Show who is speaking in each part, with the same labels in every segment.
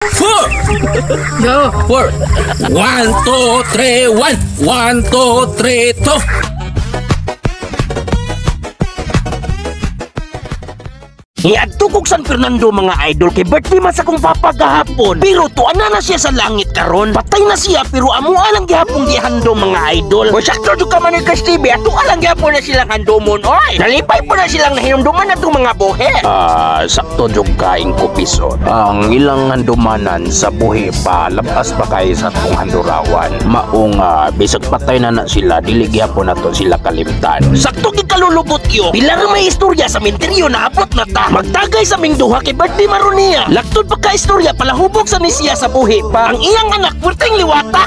Speaker 1: Four.
Speaker 2: Go.
Speaker 1: Four. 1, 2, 3, 1. 1, 2, 3, 2.
Speaker 3: Niadto kog San Fernando mga idol kay birthday man sa kong papa gahapon. Pero tuana na siya sa langit karon. Patay na siya pero amo alang gihapon gihandom mga idol. O sakto jud ka man ni TV, ato alang gihapon na silang handomon. Oy, nalipay po na silang nahinumduman na itong mga buhi. Sakto jud ka ingko piso. Ang ilang handumanan sa buhi pa labas pa kay sa atong handurawan. Maong bisag patay na sila dili gihapon nato sila kalimtan. Sakto gid kalulubot yo. Bilang may istorya sa menteryo na abot na ta. Magtagay sa ming duha kay birthday maron niya. Laktod pa ka istorya palahubog sa nisiya sa buhi pa. Ang iyang anak purteng liwata.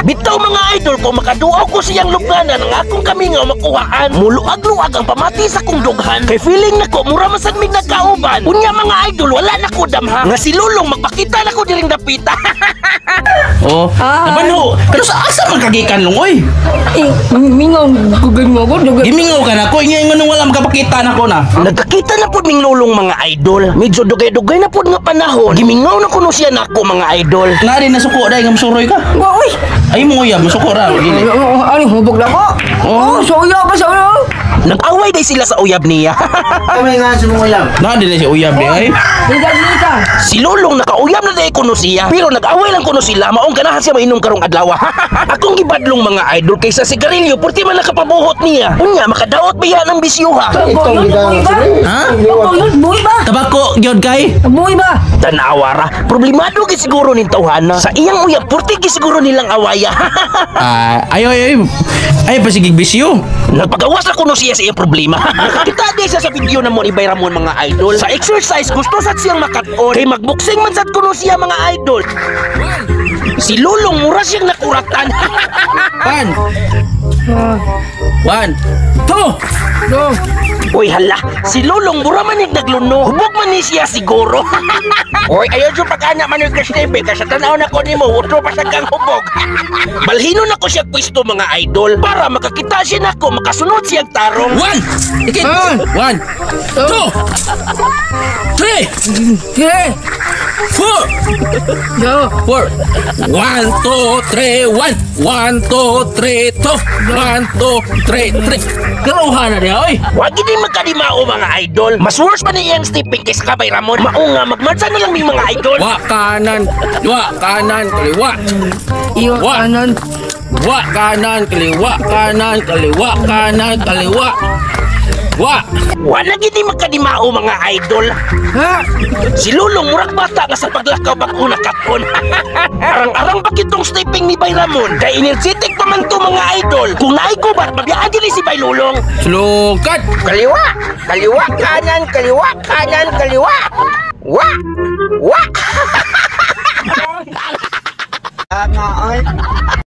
Speaker 3: Bitaw mga idol ko makaduaw ko siyang lubganan ang akong kamingaw makuhaan. Muluag-luag ang pamati sa kong dughan. Kay feeling nako mura man sad mig nagkauban. Unya mga idol wala na ko damha. Nga si Lulong magpakita na ko diring dapita.
Speaker 1: Oh, naman ho. Pero sa asa man kagikan long oy?
Speaker 2: Mingaw gugan mo ko.
Speaker 1: Gimingaw ka na ko ingay nganong wala makapakita na ko na.
Speaker 3: Nagkakita na po ming Lulong mga idol. Medyo dugay-dugay na po nga panahon. Gimingaw na kuno siya nako mga idol.
Speaker 1: Nga rin nasuko dahil nga masuroy ka.
Speaker 2: Uy.
Speaker 1: Ay mo uyab, masuko ra.
Speaker 2: Ano hubog na ko? Oh, soya pa sa ano?
Speaker 3: Nag-away day sila sa uyab niya.
Speaker 4: Ay, may nga si mong uyab.
Speaker 1: Nga din na si uyab di ay.
Speaker 2: Dita.
Speaker 3: Si Lulong nakauyab na day kuno siya. Pero nag-away lang kuno sila. Maong ganahan siya mainom karong adlaw. Akong gibadlong mga idol kaysa sigarilyo purti man nakapabuhot niya. Unya makadaot biya ng bisyuha.
Speaker 4: Itong bidang
Speaker 1: Ha?
Speaker 2: Buhay ba?
Speaker 1: Tabako gyud kay.
Speaker 2: Buhay ba?
Speaker 3: Tanawara, problemado gid siguro ning tawhana. Sa iyang uyab purti gid siguro nilang awaya.
Speaker 1: Ay pasigig bisyo.
Speaker 3: Nagpagawas na kuno siya sa iyang problema. Nakakita din siya sa video na mo ni Bayramon mga idol. Sa exercise gusto sad siyang makat-on. Kay magboxing man sad kuno siya mga idol. Si Lulong mura siyang nakuratan.
Speaker 1: 1, 2.
Speaker 2: Go.
Speaker 3: Uy hala, si Lulong mura man yung nagluno. Hubog man ni siya siguro. Uy, ayaw dyan pag-anak man yung kasnebe. Kasi tanaw na ko ni mo, utro pa siya kang hubog. Balhino na ko siya pwesto mga idol. Para makakita siya na ko, makasunod siyang tarong.
Speaker 1: 1. Ikit. 1, 2, 3,
Speaker 2: Sige.
Speaker 1: 4.
Speaker 2: Go.
Speaker 1: 4. 1, 2, 3, 1. 1, 2, 3, 2. 1, 2, 3, 3. Karuhan na niya, oy.
Speaker 3: Wag hindi magkadimao mga idol. Mas worse pa niya yung stepping kaysa ka Bayramon. Maunga, magmansa na lang may mga idol.
Speaker 1: Wa kanan, kaliwa.
Speaker 2: Iyo
Speaker 1: Wa.
Speaker 2: kanan.
Speaker 1: Wa kanan, kaliwa, kaliwa. Wa.
Speaker 3: Wala gini magkadimao mga idol.
Speaker 2: Ha?
Speaker 3: Si Lulong murag bata nga sa paglakaw bakuna katon. Arang-arang bakit tong stepping ni Bayramon? Kay energetic pa man to mga idol. Kung naigubat, mabiyaan din si Bay Lulong.
Speaker 1: Slukat.
Speaker 3: Kaliwa, kaliwa, kanan, kaliwa, kanan, kaliwa. Wa, wa.